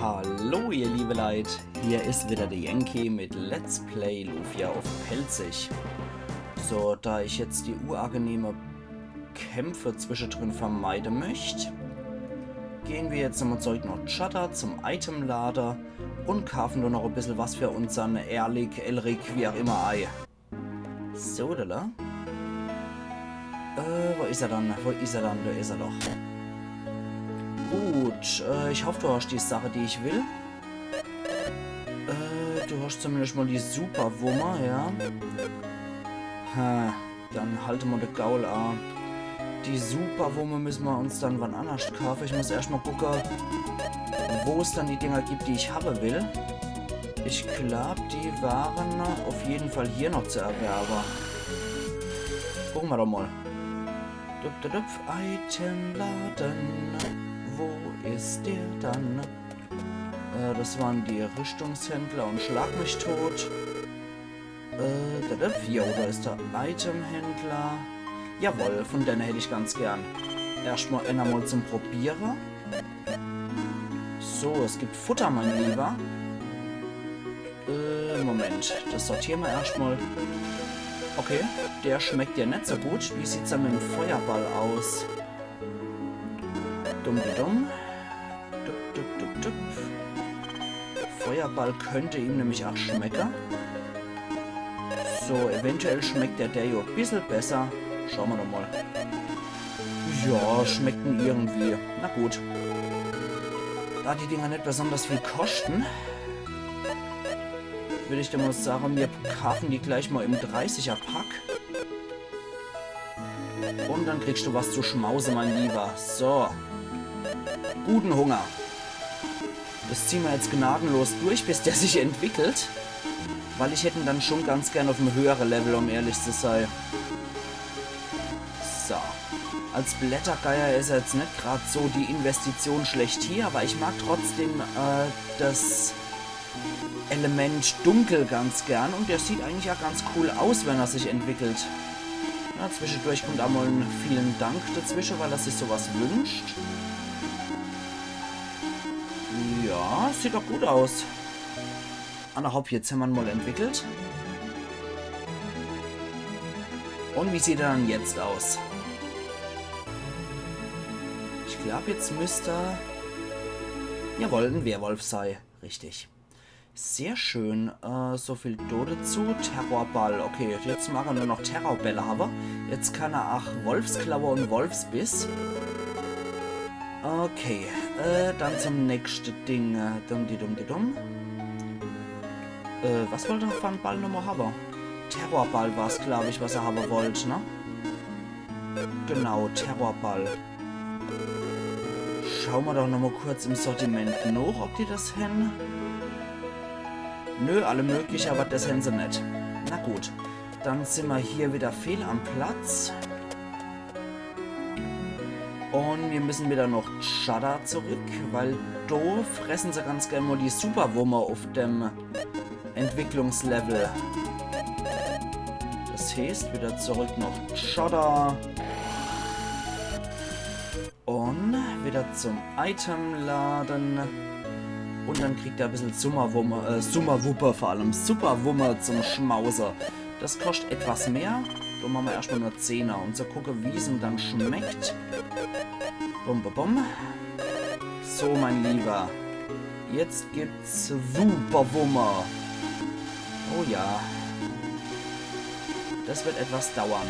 Hallo ihr liebe Leid, hier ist wieder der Yankee mit Let's Play Lufia auf Pelzig. So, da ich jetzt die unangenehme Kämpfe zwischendrin vermeiden möchte, gehen wir jetzt nochmal zurück nach Chadda zum Itemlader und kaufen nur noch ein bisschen was für unseren Erlik, Elrik, wie auch immer Ei. So, da. Wo ist er dann? Wo ist er dann? Da ist er doch. Gut, ich hoffe, du hast die Sache, die ich will. Du hast zumindest mal die Superwummer, ja. Dann halten wir den Gaul an. Die Superwumme müssen wir uns dann wann anders kaufen. Ich muss erstmal gucken, wo es dann die Dinger gibt, die ich haben will. Ich glaube, die waren auf jeden Fall hier noch zu erwerben. Gucken wir doch mal. Itemladen. Wo ist der dann? Das waren die Rüstungshändler und Schlag mich tot. Ja, da ist der Itemhändler. Jawohl, von denen hätte ich ganz gern. Erstmal einmal zum Probierer. So, es gibt Futter, mein Lieber. Moment, das sortieren wir erstmal. Okay, der schmeckt ja nicht so gut. Wie sieht es dann mit dem Feuerball aus? Dumm. Feuerball könnte ihm nämlich auch schmecken. So, eventuell schmeckt der ja ein bisschen besser. Schauen wir doch mal. Ja, schmeckt ihn irgendwie. Na gut. Da die Dinger nicht besonders viel kosten, würde ich dir mal sagen, wir kaufen die gleich mal im 30er Pack. Und dann kriegst du was zu schmausen, mein Lieber. So. Guten Hunger. Das ziehen wir jetzt gnadenlos durch, bis der sich entwickelt. Weil ich hätte ihn dann schon ganz gern auf einem höheren Level, um ehrlich zu sein. So. Als Blättergeier ist er jetzt nicht gerade so die Investition schlechthin, aber ich mag trotzdem das Element Dunkel ganz gern. Und der sieht eigentlich auch ganz cool aus, wenn er sich entwickelt. Ja, zwischendurch kommt auch mal ein vielen Dank dazwischen, weil er sich sowas wünscht. Ja, sieht doch gut aus. Anna Hopp, jetzt haben wir ihn mal entwickelt. Und wie sieht er dann jetzt aus? Ich glaube, jetzt müsste er... Jawohl, ein Werwolf sei. Richtig. Sehr schön. So viel Dode zu. Terrorball. Okay, jetzt mag er nur noch Terrorbälle haben. Jetzt kann er auch Wolfsklaue und Wolfsbiss. Okay, dann zum nächsten Ding. Was wollte er für einen Ball nochmal haben? Terrorball war es, glaube ich, was er haben wollte, ne? Genau, Terrorball. Schauen wir doch nochmal kurz im Sortiment nach, ob die das haben. Nö, alle möglich, aber das haben sie nicht. Na gut, dann sind wir hier wieder fehl am Platz. Und wir müssen wieder noch Chadda zurück, weil da fressen sie ganz gerne mal die Superwummer auf dem Entwicklungslevel. Das heißt, wieder zurück nach Chadda. Und wieder zum Itemladen. Und dann kriegt er ein bisschen Summerwupper, vor allem Superwummer zum Schmauser. Das kostet etwas mehr. Da machen wir erstmal nur 10er und so gucken, wie es ihm dann schmeckt. Bum. So, mein Lieber. Jetzt gibt's Superwummer. Oh ja. Das wird etwas dauern.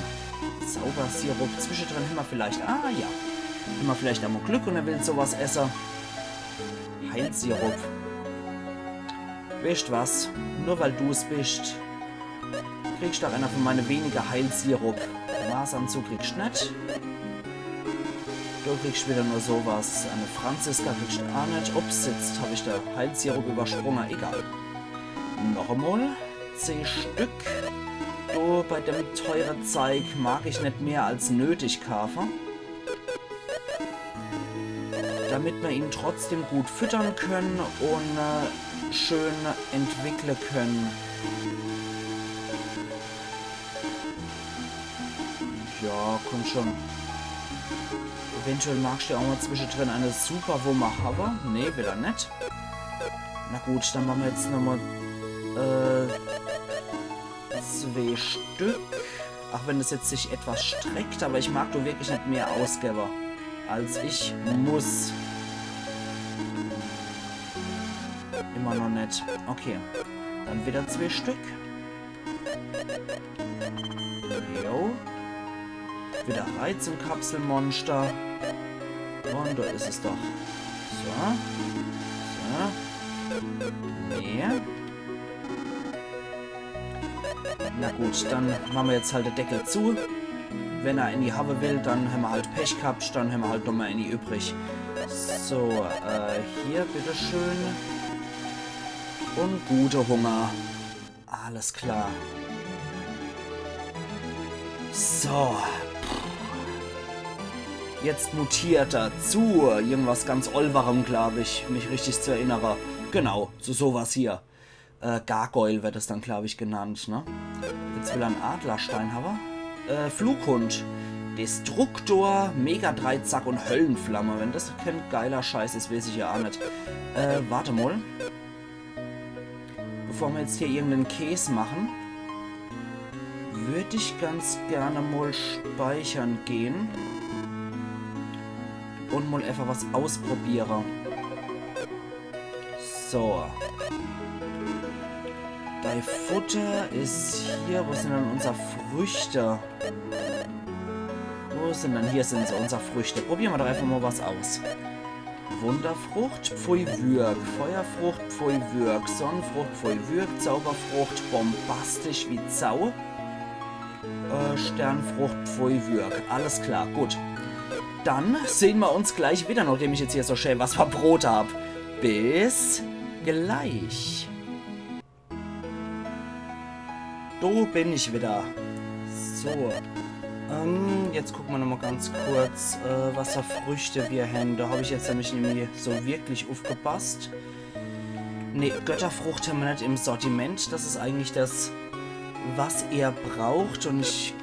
Zaubersirup. Zwischendrin haben wir vielleicht... Ah, ja. Haben wir vielleicht einmal Glück und er will sowas essen. Heilsirup. Weißt was? Nur weil du es bist, kriegst du auch einer von meinen weniger Heilsirup. Maßanzug kriegst du nicht. Du kriegst wieder nur sowas. Eine Franziska kriegst du auch nicht. Ups, jetzt habe ich da Heilsirup übersprungen. Egal. Noch einmal. 10 Stück. Du, bei dem teuren Zeug mag ich nicht mehr als nötig kaufen. Damit wir ihn trotzdem gut füttern können und schön entwickeln können. Ja, komm schon. Eventuell magst du ja auch mal zwischendrin eine Superwummer haben. Nee, will er nicht. Na gut, dann machen wir jetzt nochmal 2 Stück. Auch wenn es jetzt sich etwas streckt, aber ich mag du wirklich nicht mehr Ausgeber, als ich muss. Immer noch nicht. Okay. Dann wieder 2 Stück. Jo. Wieder Reizenkapselmonster. Und da ist es doch. So. So. Nee. Na gut, dann machen wir jetzt halt den Deckel zu. Wenn er in die Haube will, dann haben wir halt Pech gehabt, dann haben wir halt nochmal in die übrig. So, hier, bitteschön. Und gute Hunger. Alles klar. So. Jetzt mutiert er zu irgendwas ganz Olvarem, glaube ich, mich richtig zu erinnern. Genau, zu sowas hier. Gargoyle wird es dann, glaube ich, genannt, ne? Jetzt will er einen Adlerstein haben. Flughund. Destruktor, Mega-Dreizack und Höllenflamme. Wenn das kein geiler Scheiß ist, weiß ich ja auch nicht. Warte mal. Bevor wir jetzt hier irgendeinen Käse machen, würde ich ganz gerne mal speichern gehen. Und mal einfach was ausprobieren. So. Dein Futter ist hier. Wo sind denn unsere Früchte? Wo sind denn? Hier sind sie, unsere Früchte. Probieren wir doch einfach mal was aus. Wunderfrucht, Pfui-Würg. Feuerfrucht, Pfui-Würg. Sonnenfrucht, Pfui-Würg. Zauberfrucht, bombastisch wie Zau. Sternfrucht, Pfui-Würg. Alles klar, gut. Dann sehen wir uns gleich wieder, nachdem ich jetzt hier so schön was verbrot habe. Bis gleich. Da bin ich wieder. So. Jetzt gucken wir nochmal ganz kurz, was für Früchte wir haben. Da habe ich jetzt nämlich irgendwie so wirklich aufgepasst. Ne, Götterfrucht haben wir nicht im Sortiment. Das ist eigentlich das, was er braucht. Und ich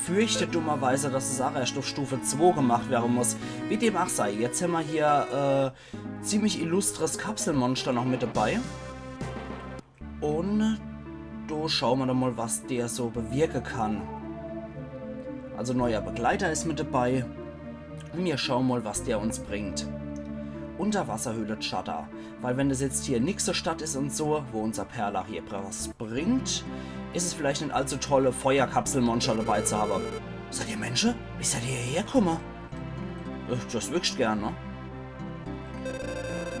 fürchte dummerweise, dass es auch erst auf Stufe 2 gemacht werden muss. Wie dem auch sei. Jetzt haben wir hier ziemlich illustres Kapselmonster noch mit dabei. Und da schauen wir doch mal, was der so bewirken kann. Also neuer Begleiter ist mit dabei. Und wir schauen mal, was der uns bringt. Unterwasserhöhle Chatter. Weil wenn das jetzt hier nichts so Stadt ist und so, wo unser Perlach hier was bringt, ist es vielleicht nicht allzu tolle Feuerkapselmonster dabei zu haben. Seid ihr Menschen? Wie seid ihr hierher gekommen? Das wünscht gern, ne?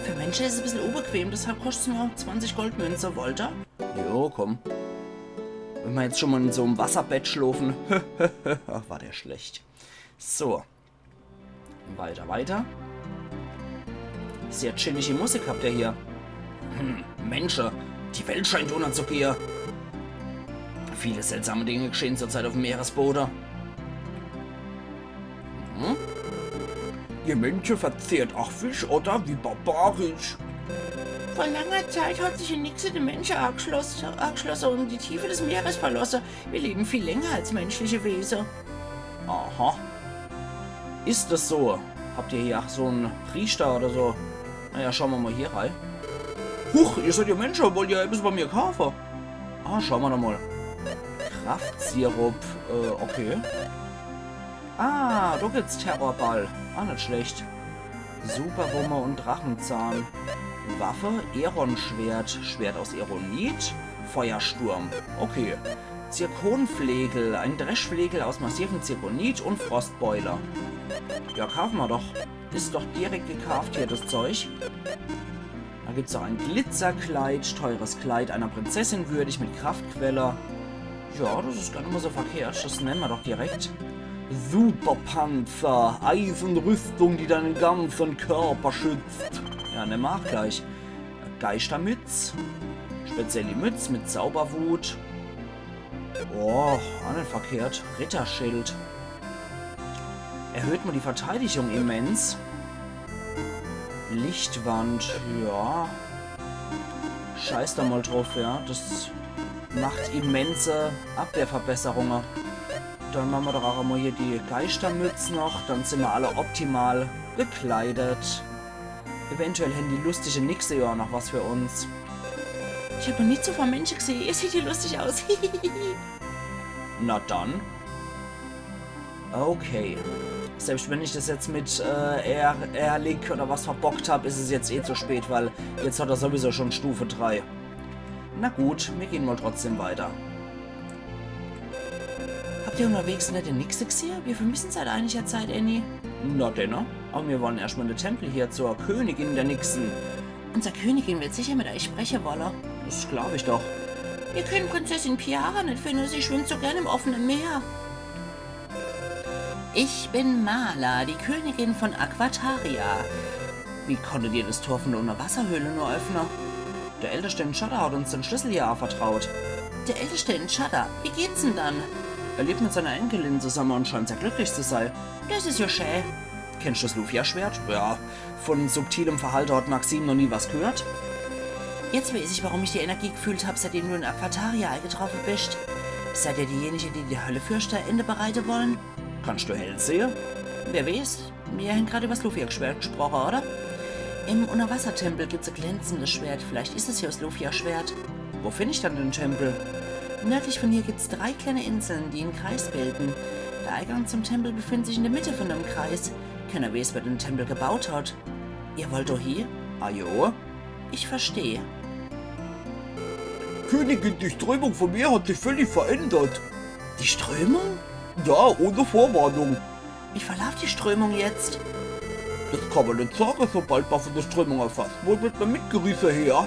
Für Menschen ist es ein bisschen unbequem, deshalb kostet es nur 20 Goldmünze, wollt ihr? Jo, komm. Wenn wir jetzt schon mal in so einem Wasserbett schlafen. Ach, war der schlecht. So. Weiter, weiter. Sehr chillige Musik habt ihr hier. Menschen, die Welt scheint unterzugehen. Viele seltsame Dinge geschehen zurzeit auf dem Meeresboden. Ihr Menschen verzehrt auch Fisch, oder? Wie barbarisch. Vor langer Zeit hat sich in Nixe der Menschen angeschlossen und die Tiefe des Meeres verlassen. Wir leben viel länger als menschliche Wesen. Aha. Ist das so? Habt ihr hier auch so einen Priester oder so? Naja, schauen wir mal hier rein. Huch, ihr seid ja Menschen, wollt ihr etwas bei mir kaufen? Ah, schauen wir doch mal. Kraftsirup, okay. Ah, da gibt's Terrorball. Ah, nicht schlecht. Superwumme und Drachenzahn. Waffe, Eronschwert, Schwert aus Eronit, Feuersturm. Okay. Zirkonflegel, ein Dreschflegel aus massivem Zirkonit und Frostboiler. Ja, kaufen wir doch. Ist doch direkt gekauft hier, das Zeug. Da gibt es auch ein Glitzerkleid, teures Kleid einer Prinzessin würdig mit Kraftquelle. Ja, das ist gar nicht mal so verkehrt. Das nennen wir doch direkt. Superpanzer, Eisenrüstung, die deinen ganzen Körper schützt. Ja, nehmen wir auch gleich. Geistermütz. Spezielle Mütz mit Zauberwut. Oh, auch nicht verkehrt. Ritterschild. Erhöht man die Verteidigung immens. Lichtwand, ja. Scheiß da mal drauf, ja. Das macht immense Abwehrverbesserungen. Dann machen wir doch auch mal hier die Geistermütze noch. Dann sind wir alle optimal gekleidet. Eventuell haben die lustige Nixe ja noch was für uns. Ich habe noch nie zuvor Menschen gesehen. Ihr seht hier lustig aus. Na dann. Okay. Selbst wenn ich das jetzt mit Erlik oder was verbockt habe, ist es jetzt eh zu spät, weil jetzt hat er sowieso schon Stufe 3. Na gut, wir gehen mal trotzdem weiter. Habt ihr unterwegs nicht den Nixe gesehen? Wir vermissen seit einiger Zeit, Annie. Na denn, aber wir wollen erstmal in den Tempel hier zur Königin der Nixen. Unser Königin wird sicher mit euch sprechen wollen. Das glaube ich doch. Wir können Prinzessin Piara nicht finden, sie schwimmt so gerne im offenen Meer. Ich bin Mala, die Königin von Aquataria. Wie konntet ihr das Tor von der Unterwasserhöhle nur öffnen? Der Älteste in Chadda hat uns den Schlüssel hier vertraut. Der Älteste in Chadda, wie geht's denn dann? Er lebt mit seiner Enkelin zusammen und scheint sehr glücklich zu sein. Das ist ja schön. Kennst du das Lufia-Schwert? Ja, von subtilem Verhalten hat Maxim noch nie was gehört. Jetzt weiß ich, warum ich die Energie gefühlt habe, seitdem du in Aquataria eingetroffen bist. Seid ihr diejenige, die die Hölle fürchte, Ende bereiten wollen? Kannst du hell sehen? Wer weiß, wir haben gerade über das Lufia-Schwert gesprochen, oder? Im Unterwassertempel gibt es ein glänzendes Schwert. Vielleicht ist es hier das Lufia-Schwert. Wo finde ich dann den Tempel? Nördlich von hier gibt es 3 kleine Inseln, die einen Kreis bilden. Der Eingang zum Tempel befindet sich in der Mitte von dem Kreis. Keiner weiß, wer den Tempel gebaut hat. Ihr wollt doch hier? Ah jo? Ich verstehe. Königin, die Strömung vom Meer hat sich völlig verändert. Die Strömung? Ja, ohne Vorwarnung. Wie verläuft die Strömung jetzt? Das kann man nicht sagen, sobald man von der Strömung erfasst. Wo wird man mitgerissen her?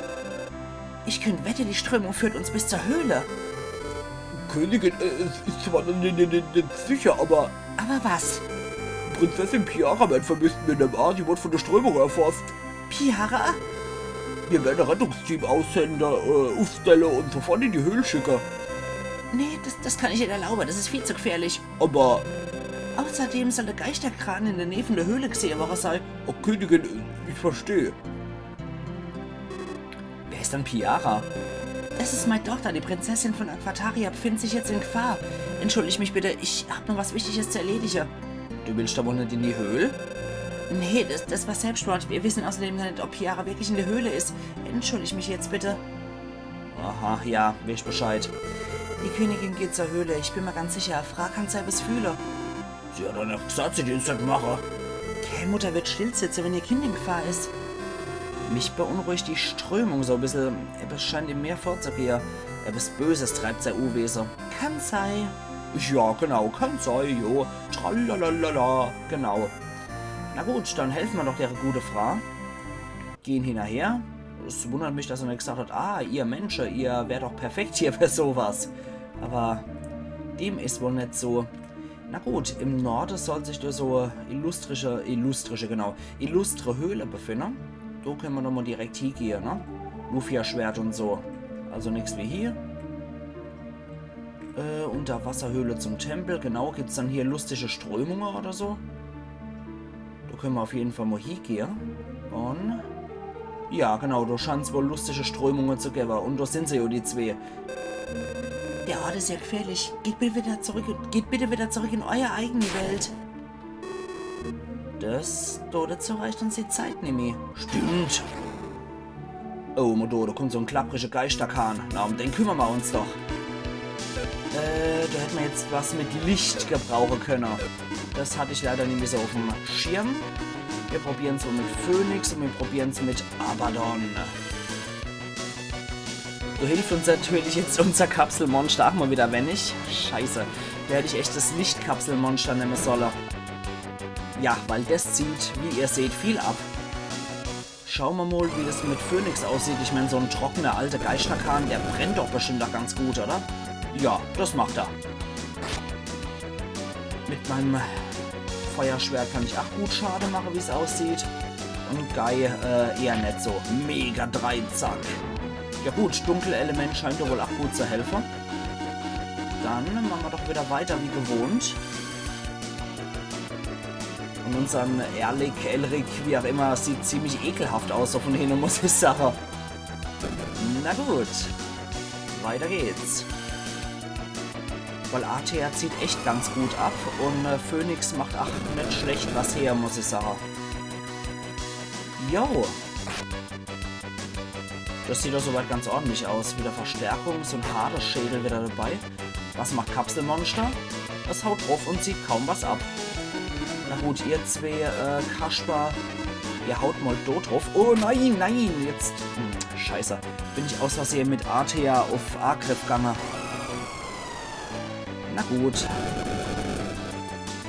Ich könnte wetten, die Strömung führt uns bis zur Höhle. Königin, es ist zwar nicht sicher, aber Aber was? Prinzessin Piara wird vermisst mit dem A, die wird von der Strömung erfasst. Piara? Wir werden ein Rettungsteam aussenden, aufstellen und sofort in die Höhle schicken. Nee, das kann ich nicht erlauben, das ist viel zu gefährlich. Aber, Außerdem soll der Geisterkran in der Nähe von der Höhle gesehen worden sein. oh Königin, ich verstehe. Wer ist denn Piara? Das ist meine Tochter, die Prinzessin von Aquataria befindet sich jetzt in Gefahr. Entschuldige mich bitte, ich habe noch was Wichtiges zu erledigen. Du willst aber nicht in die Höhle? Nee, das war Selbstmord. Wir wissen außerdem nicht, ob Piara wirklich in der Höhle ist. Entschuldige mich jetzt bitte. Aha, ja, weiß Bescheid. Die Königin geht zur Höhle, ich bin mir ganz sicher. Frag kann selber fühlen. Sie hat doch nicht gesagt, sie den nicht machen. Okay, Mutter wird still sitzen, wenn ihr Kind in Gefahr ist. Mich beunruhigt die Strömung so ein bisschen. Es scheint im Meer vorzugehen. Etwas Böses treibt sein Unwesen. Kann sein. Ja, genau, kann sein, jo. Tralalala. Genau. Na gut, dann helfen wir doch der gute Frau. Gehen hinterher. Es wundert mich, dass er nicht gesagt hat, ah, ihr Menschen, ihr wärt doch perfekt hier für sowas. Aber dem ist wohl nicht so. Na gut, im Norden soll sich da so illustre Höhle befinden. Da können wir nochmal direkt hingehen, ne? Lufia-Schwert und so. Also nichts wie hier. Unterwasserhöhle zum Tempel. Genau, gibt es dann hier lustige Strömungen oder so? Da können wir auf jeden Fall mal hingehen. Und ja, genau, da scheint es wohl lustige Strömungen zu geben. Und da sind sie ja die zwei. Der Ort ist ja gefährlich. Geht bitte wieder zurück in eure eigene Welt. Das, dazu reicht uns die Zeit nicht mehr. Stimmt. Oh, Modo, da kommt so ein klappriger Geisterkahn. Na, um den kümmern wir uns doch. Da hätten wir jetzt was mit Licht gebrauchen können. Das hatte ich leider nicht mehr so auf dem Schirm. Wir probieren es mit Phönix und wir probieren es mit Abaddon. Du hilft uns natürlich jetzt unser Kapselmonster auch mal wieder, wenn nicht. Scheiße, da hätte ich echt das Lichtkapselmonster nehmen sollen. Ja, weil das zieht, wie ihr seht, viel ab. Schauen wir mal, wie das mit Phönix aussieht. Ich meine, so ein trockener alter Geisterkahn, der brennt doch bestimmt auch ganz gut, oder? Ja, das macht er. Mit meinem Feuerschwert kann ich auch gut Schaden machen, wie es aussieht. Und Guy eher nicht so. Mega Dreizack. Ja gut, Dunkelelement scheint ja wohl auch gut zu helfen. Dann machen wir doch wieder weiter wie gewohnt. Und unseren Elric, wie auch immer, sieht ziemlich ekelhaft aus, so von denen muss ich sagen. Na gut, weiter geht's. Weil ATA zieht echt ganz gut ab und Phönix macht auch nicht schlecht was her, muss ich sagen. Jo. Das sieht doch soweit ganz ordentlich aus. Wieder Verstärkungs- und Hades-Schädel wieder dabei. Was macht Kapselmonster? Es haut drauf und zieht kaum was ab. Na gut, ihr zwei, Kasper, ihr haut mal dort drauf. Oh nein, nein, jetzt... scheiße. Bin ich aus Versehen mit Artea auf Angriff gegangen. Na gut.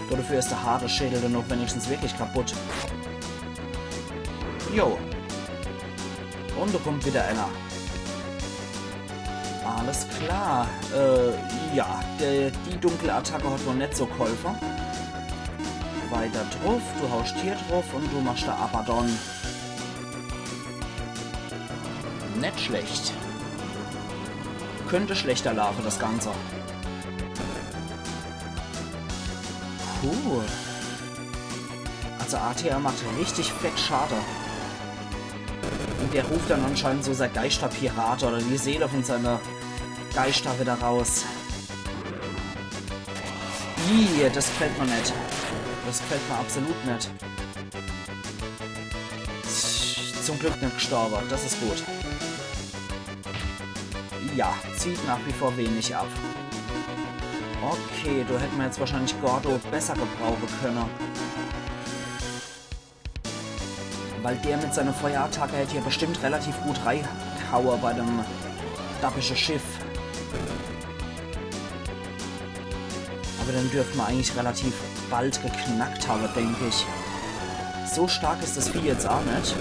Dafür ist der Hades-Schädel dann noch wenigstens wirklich kaputt. Jo. Und da kommt wieder einer. Alles klar. Ja, die dunkle Attacke hat wohl nicht so geholfen. Weiter drauf, du haust hier drauf und du machst da Abaddon. Nicht schlecht. Könnte schlechter laufen, das Ganze. Puh. Also ATA macht richtig fett Schade. Und der ruft dann anscheinend so sein Geisterpirat oder die Seele von seiner Geister wieder raus. Ih, das gefällt mir nicht. Das gefällt mir absolut nicht. Zum Glück nicht gestorben, das ist gut. Ja, zieht nach wie vor wenig ab. Okay, du hätten wir jetzt wahrscheinlich Gordo besser gebrauchen können. Weil der mit seiner Feuerattacke hätte hier bestimmt relativ gut reingehauen bei dem dappischen Schiff. Aber dann dürften wir eigentlich relativ bald geknackt haben, denke ich. So stark ist das Vieh jetzt auch nicht.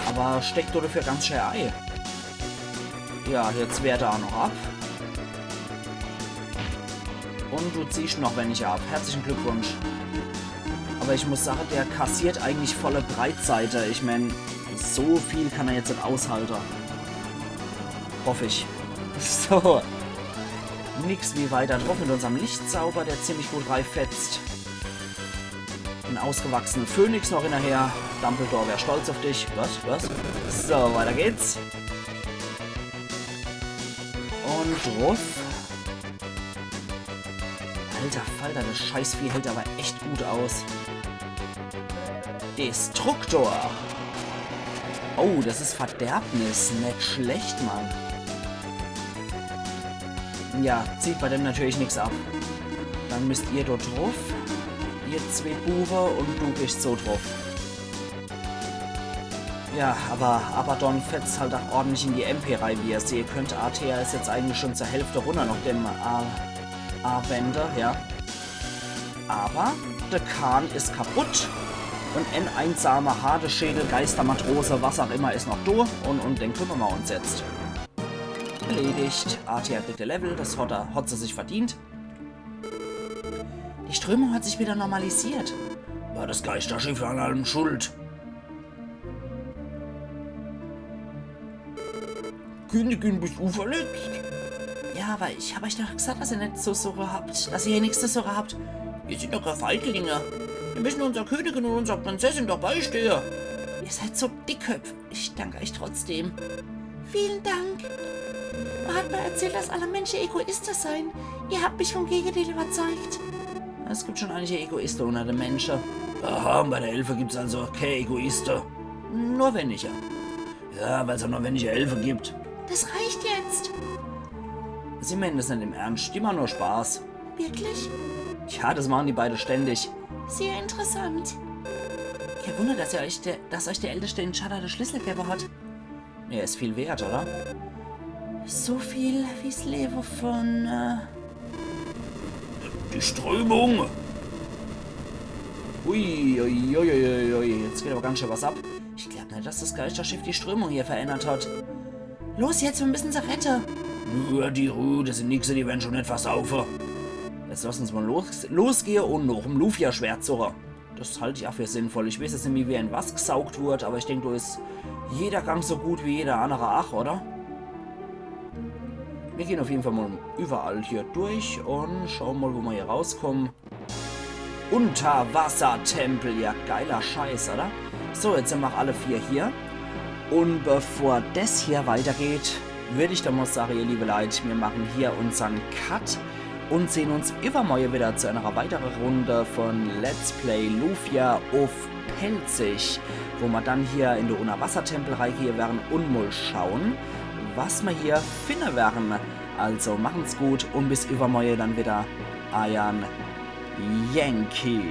Aber steckt du dafür ganz schön Ei. Ja, jetzt wehrt er auch noch ab. Und du ziehst noch wenig ab. Herzlichen Glückwunsch. Aber ich muss sagen, der kassiert eigentlich volle Breitseite. Ich meine, so viel kann er jetzt nicht aushalten. Hoffe ich. So. Nix wie weiter drauf mit unserem Lichtzauber, der ziemlich gut reinfetzt. Ein ausgewachsener Phönix noch hinterher. Dumbledore wäre stolz auf dich. Was? So, weiter geht's. Und drauf. Alter Falter, das Scheißvieh hält aber echt gut aus. Destruktor. Oh, das ist Verderbnis. Nicht schlecht, Mann. Ja, zieht bei dem natürlich nichts ab. Dann müsst ihr dort drauf. Ihr zwei Buwe und du gehst so drauf. Ja, aber Abaddon fetzt halt auch ordentlich in die MP rein, wie ihr seht. Könnt ATA ist jetzt eigentlich schon zur Hälfte runter, noch dem A-Wende, ja. Aber der Kahn ist kaputt. Und ein einsamer Hades-Schädel, Geistermatrose, was auch immer, ist noch da. Und den kümmern wir uns jetzt. Erledigt. ATA kriegt der Level, das hat sie sich verdient. Die Strömung hat sich wieder normalisiert. War das Geisterschiff an allem schuld? Königin, bist du verletzt? Ja, aber ich habe euch doch gesagt, dass ihr nicht so Sorge habt. Dass ihr nichts zu Sorge habt. Wir sind doch keine Feiglinge. Wir müssen unserer Königin und unserer Prinzessin doch beistehen. Ihr seid so dickköpf. Ich danke euch trotzdem. Vielen Dank. Man hat mir erzählt, dass alle Menschen Egoisten seien. Ihr habt mich vom Gegenteil überzeugt. Es gibt schon einige Egoisten unter den Menschen. Aha, bei der Elfe gibt es also keine Egoisten. Nur weniger. Ja, weil es auch nur wenige Elfe gibt. Das reicht jetzt. Sie meinen das nicht im Ernst. Die machen nur Spaß. Wirklich? Ja, das machen die beide ständig. Sehr interessant. Kein Wunder, dass euch der Älteste in Chada den Schlüssel gegeben hat. Er ist viel wert, oder? So viel wie's Leben von, Die Strömung. Ui. Jetzt geht aber ganz schön was ab. Ich glaube nicht, dass das Geisterschiff die Strömung hier verändert hat. Los jetzt, wir müssen sie retten. Nur die Ruhe, das sind nix, die werden schon nicht versaufen. Jetzt lass uns mal losgehen und noch im Lufia-Schwert suchen. Das halte ich auch für sinnvoll. Ich weiß jetzt nicht, wie in was gesaugt wird, aber ich denke, da ist jeder Gang so gut wie jeder andere Ach, oder? Wir gehen auf jeden Fall mal überall hier durch und schauen mal, wo wir hier rauskommen. Unterwassertempel, ja geiler Scheiß, oder? So, jetzt sind wir alle 4 hier. Und bevor das hier weitergeht, würde ich dann mal sagen, ihr liebe Leute, wir machen hier unseren Cut. und sehen uns übermorgen wieder zu einer weiteren Runde von Let's Play Lufia auf Pelzig, wo wir dann hier in der Unterwassertempelreihe hier werden und mal schauen, was wir hier finden werden. Also machen's gut und bis übermorgen dann wieder. Ayan Yankee.